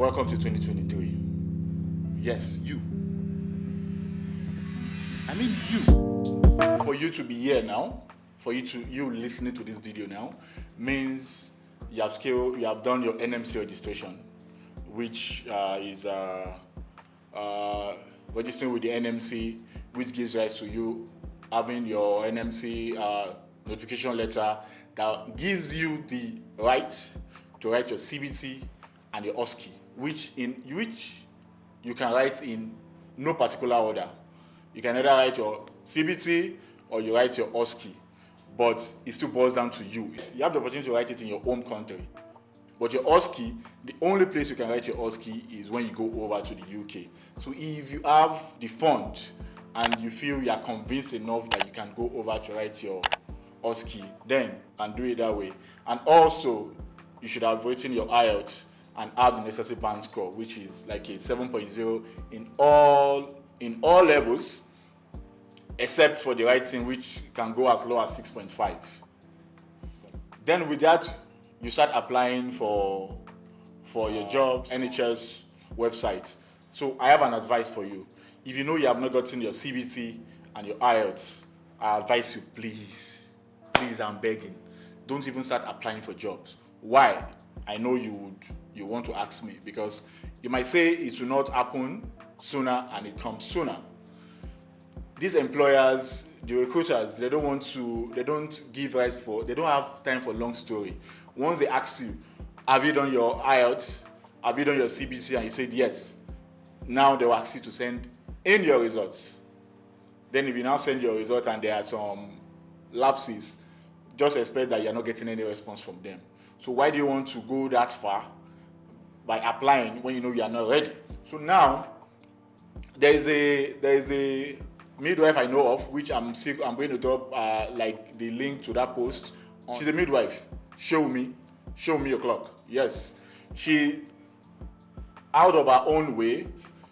Welcome to 2023. Yes, you. I mean you. For you to be here now, you listening to this video now, means you have done your NMC registration, which is registering with the NMC, which gives rise to you having your NMC notification letter that gives you the right to write your CBT and your OSCE, which you can write in no particular order. You can either write your CBT or you write your OSCE, but it still boils down to you. You have the opportunity to write it in your home country, but your OSCE, the only place you can write your OSCE is when you go over to the UK. So if you have the fund and you feel you are convinced enough that you can go over to write your OSCE, then and do it that way. And also, you should have written your IELTS and have the necessary band score, which is like a 7.0 in all levels, except for the writing, which can go as low as 6.5. Then with that, you start applying for your jobs, NHS websites. So I have an advice for you. If you know you have not gotten your CBT and your IELTS, I advise you, please, I'm begging, don't even start applying for jobs. Why? I know you want to ask me, because you might say it will not happen sooner and it comes sooner. These employers, the recruiters, they don't have time for long story. Once they ask you, have you done your IELTS? Have you done your CBT? And you said yes. Now they will ask you to send in your results. Then if you now send your result and there are some lapses, just expect that you're not getting any response from them. So why do you want to go that far by applying when you know you are not ready? So now there is a midwife I know of, which I'm going to drop like the link to that post. She's a midwife. Show me your clock. Yes, she, out of her own way,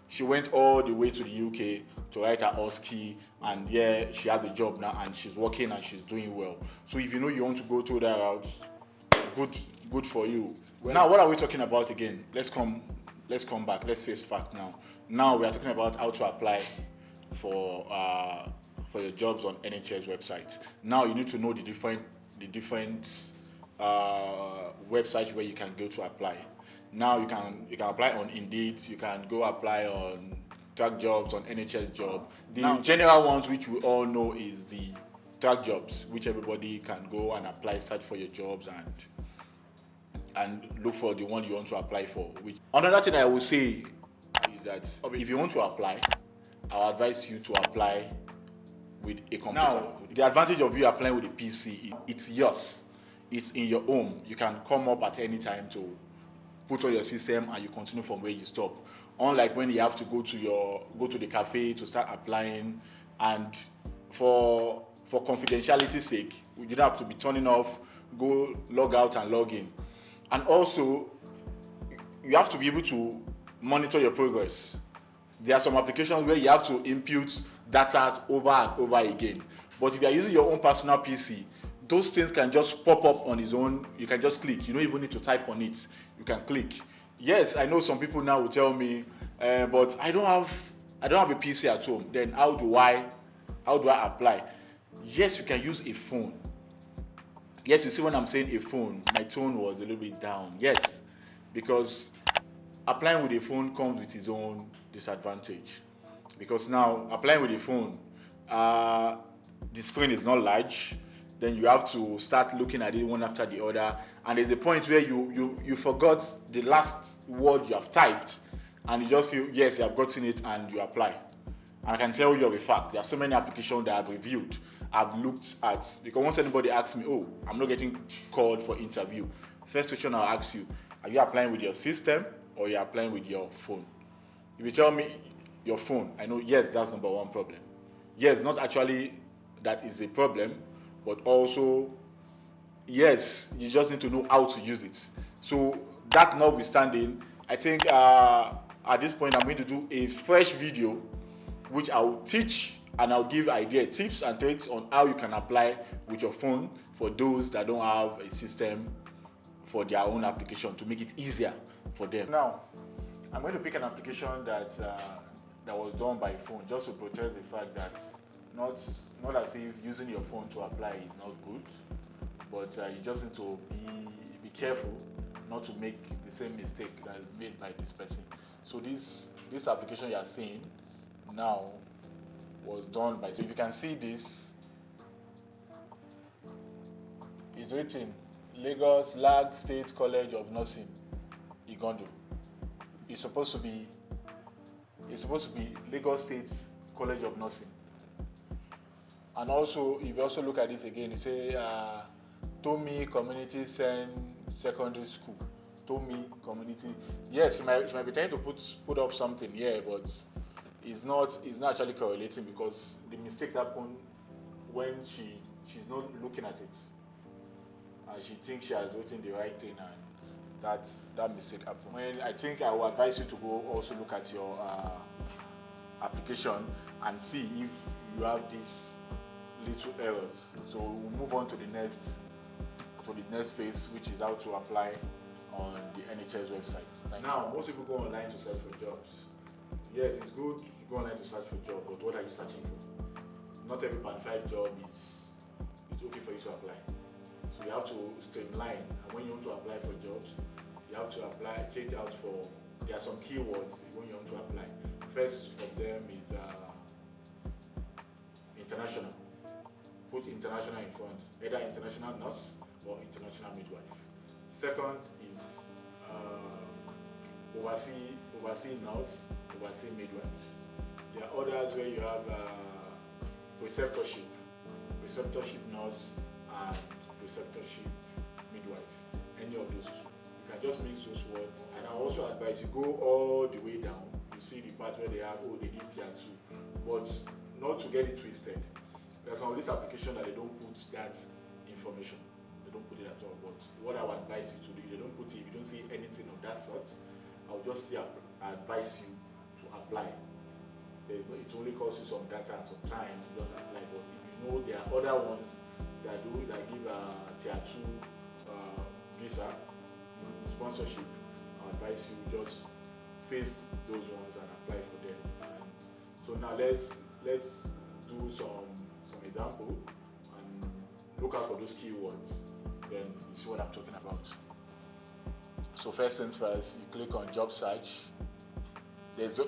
she went all the way to the UK to write her OSCE, and yeah, she has a job now and she's working and she's doing well. So if you know you want to go through that route, good for you. Now, what are we talking about again? Let's come back. Let's face fact now. Now we are talking about how to apply for your jobs on NHS websites. Now you need to know the different websites where you can go to apply. Now you can apply on Indeed. You can go apply on Trac jobs, on NHS job. The general ones which we all know is the Trac jobs, which everybody can go and apply, search for your jobs and look for the one you want to apply for. Another thing I will say is that if you want to apply, I'll advise you to apply with a computer. Now, the advantage of you applying with a PC, it's yours. It's in your home. You can come up at any time to put on your system and you continue from where you stop. Unlike when you have to go to the cafe to start applying, and for confidentiality's sake, you don't have to be turning off, go log out and log in. And also, you have to be able to monitor your progress. There are some applications where you have to input data over and over again. But if you are using your own personal PC, those things can just pop up on its own. You can just click. You don't even need to type on it. You can click. Yes, I know some people now will tell me, but I don't have a PC at home. Then how do I apply? Yes, you can use a phone. Yes, you see when I'm saying a phone, my tone was a little bit down. Yes, because applying with a phone comes with its own disadvantage. Because now applying with a phone, the screen is not large. Then you have to start looking at it one after the other, and there's a point where you forgot the last word you have typed, and you just feel, yes, you have gotten it, and you apply. And I can tell you of a fact, there are so many applications that I've reviewed, I've looked at, because once anybody asks me, oh, I'm not getting called for interview, first question I'll ask you, are you applying with your system or are you applying with your phone? If you tell me your phone, I know, yes, that's number one problem. Yes, not actually that is a problem, but also, yes, you just need to know how to use it. So that notwithstanding, I think at this point I'm going to do a fresh video which I'll teach and I'll give tips and tricks on how you can apply with your phone for those that don't have a system for their own application, to make it easier for them. Now, I'm going to pick an application that was done by phone, just to protest the fact that not as if using your phone to apply is not good, but you just need to be careful not to make the same mistake that is made by this person. So this application you are seeing now was done by. So if you can see this, it's written Lagos Lag State College of Nursing, Igondo. It's supposed to be Lagos State College of Nursing. And also, if you also look at this again, it say Tomi Community Secondary School. Tomi Community. Yes, she might be trying to put up something here, but it's not actually correlating, because the mistake happened when she's not looking at it, and she thinks she has written the right thing, and that mistake happened. When I think I will advise you to go also look at your application and see if you have these little errors. So we'll move on to the next phase, which is how to apply on the NHS website. Now, most people go online to search for jobs. Yes, it's good to go online to search for jobs, but what are you searching for? Not every qualified job is okay for you to apply. So you have to streamline, and when you want to apply for jobs, you have to check out for, there are some keywords when you want to apply. First of them is international. Put international in front, either international nurse or international midwife. Second is oversee nurse, oversee midwives. There are others where you have preceptorship nurse and preceptorship midwife. Any of those two. You can just mix those words. And I also advise you go all the way down. You see the part where they have, they did tier 2. But not to get it twisted. There's some of this application that they don't put that information. They don't put it at all. But what I would advise you to do, they don't put it, if you don't see anything of that sort, I'll just advise you to apply. It only costs you some data and some time to just apply. But if you know there are other ones that give a tier 2 visa sponsorship, I advise you just face those ones and apply for them. And so now let's do some example and look out for those keywords. Then you see what I'm talking about. So first things first, you click on job search. There's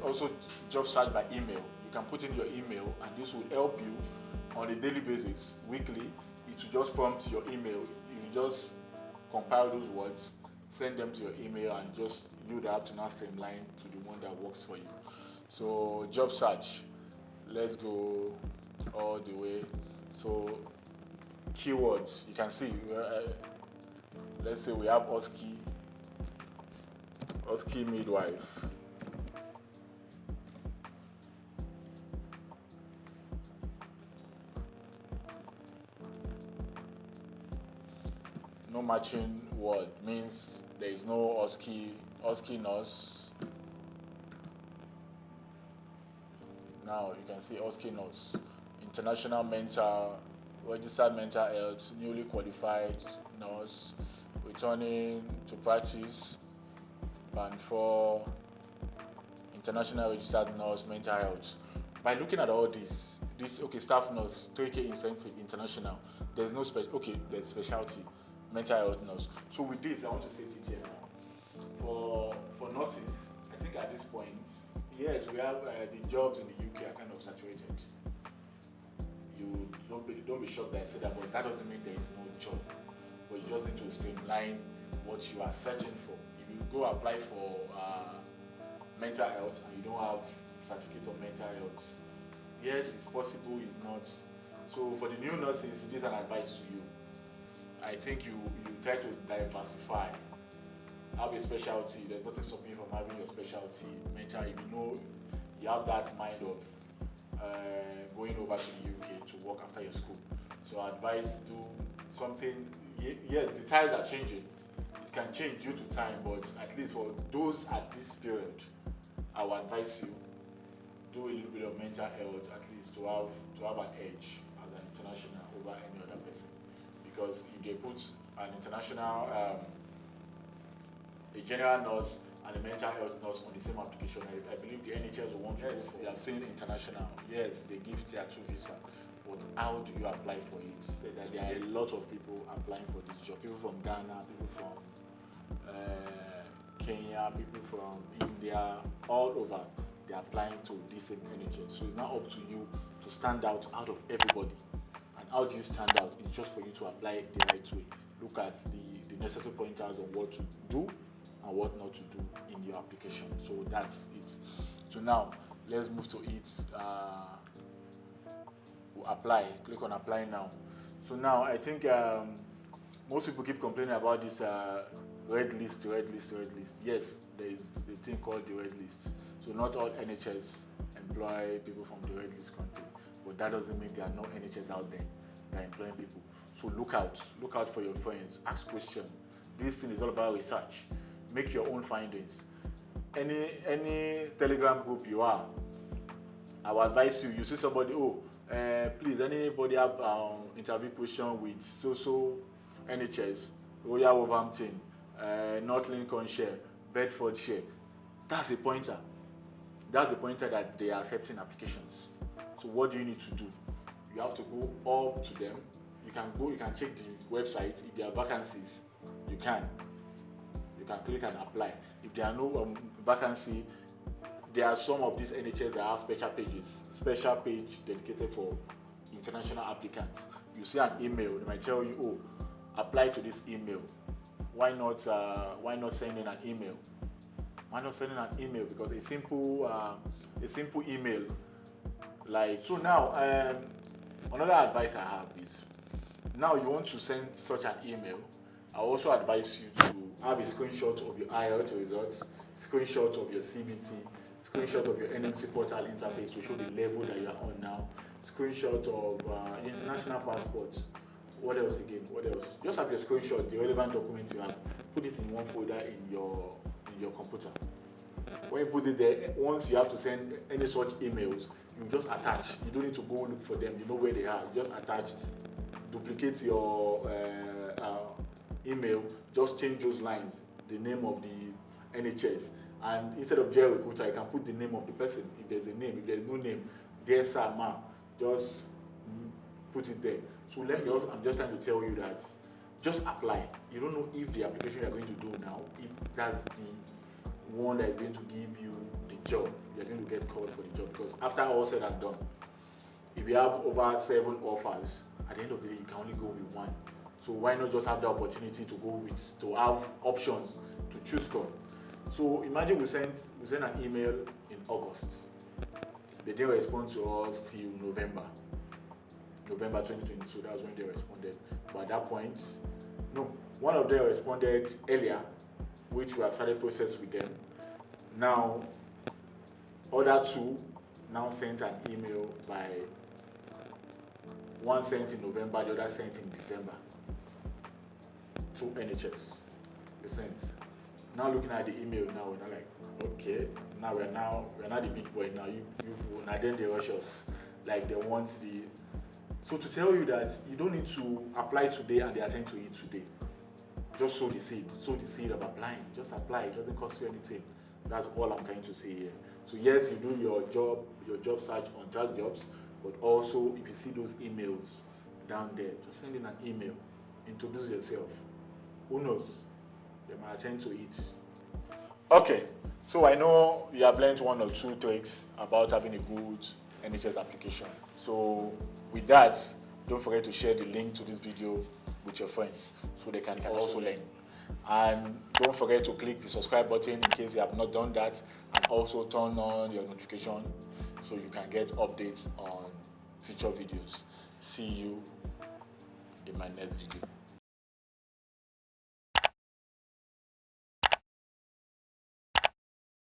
also job search by email. You can put in your email, and this will help you on a daily basis, weekly. It will just prompt your email. You just compile those words, send them to your email, and just you have to now streamline to the one that works for you. So job search, let's go all the way. So keywords, you can see, let's say we have Husky midwife. No matching word means there is no Husky nurse. Now you can see Husky nurse, international registered mental health, newly qualified nurse, returning to practice, band 4, international registered nurse, mental health. By looking at all this, staff nurse, 3K incentive, international. There's no there's specialty, mental health nurse. So with this, I want to say it here now. For nurses, I think at this point, yes, we have the jobs in the UK are kind of saturated. You don't be shocked that I said that, but that doesn't mean there is no job. But you just need to streamline what you are searching for. If you go apply for mental health and you don't have certificate of mental health, yes, it's possible, it's not. So for the new nurses, this is an advice to you. I think you try to diversify. Have a specialty. There's nothing stopping you from having your specialty mental. If you know you have that mind of going over to the UK to work after your school. So I advise do something. Yes, the times are changing. It can change due to time, but at least for those at this period, I would advise you do a little bit of mental health at least to have an edge as an international over any other person. Because if they put an international, a general nurse, and a mental health nurse on the same application. I believe the NHS will want to Yes. go. They are saying international. Yes, they give tier 2 visa. But how do you apply for it? That there are a lot of people applying for this job. People from Ghana, people from Kenya, people from India, all over. They are applying to this same NHS. So it's now up to you to stand out of everybody. And how do you stand out? It's just for you to apply the right way. Look at the necessary pointers on what to do and what not to do in your application. So that's it. So now let's move to it. We'll apply. Click on apply now. So now I think most people keep complaining about this red list. Yes, there is a thing called the red list. So not all NHS employ people from the red list country, but that doesn't mean there are no NHS out there that are employing people. So look out for your friends, ask questions. This thing is all about research. Make your own findings. Any Telegram group you are, I will advise you see somebody, please, anybody have interview question with so NHS, Royal Wolverhampton, North Lincolnshire, Bedfordshire. That's a pointer. That's the pointer that they are accepting applications. So what do you need to do? You have to go up to them. You can check the website. If there are vacancies, you can click and apply. If there are no vacancy, there are some of these NHS that have special page dedicated for international applicants. You see an email, they might tell you, apply to this email. Why not send in an email? Why not send in an email? Because a simple email, like, so now, another advice I have is, now you want to send such an email, I also advise you to have a screenshot of your IELTS results, screenshot of your CBT, screenshot of your NMC portal interface to show the level that you are on now, screenshot of international passports. What else again? What else? Just have your screenshot, the relevant documents you have, put it in one folder in your computer. When you put it there, once you have to send any such emails, you just attach. You don't need to go look for them. You know where they are. You just attach, duplicate your email, just change those lines, the name of the NHS, and instead of NHS Recruiter, you can put the name of the person. If there's a name, if there's no name, dear sir, ma, just put it there. So I'm just trying to tell you that just apply. You don't know if the application you're going to do now, if that's the one that is going to give you the job, you're going to get called for the job. Because after all said and done, if you have over 7 offers, at the end of the day, you can only go with one. So why not just have the opportunity to have options to choose from? So imagine we send an email in August. They didn't respond to us till November 2020. So that's when they responded. But at that point, no, one of them responded earlier, which we have started process with them. Now, other 2 now sent an email by one sent in November, the other sent in December to NHS. They sent. Now looking at the email now, we're like, okay, now we're not the big boy now. You then they rush us. Like they want the. So to tell you that you don't need to apply today and they attend to it today. Just sow the seed of applying. Just apply. It doesn't cost you anything. That's all I'm trying to say here. So yes, you do your job search on Trac Jobs, but also if you see those emails down there, just send in an email. Introduce yourself. Who knows? They might attend to it. Okay, so I know you have learned 1 or 2 tricks about having a good NHS application. So with that, don't forget to share the link to this video with your friends so they can also learn. And don't forget to click the subscribe button in case you have not done that, and also turn on your notification so you can get updates on future videos. See you in my next video.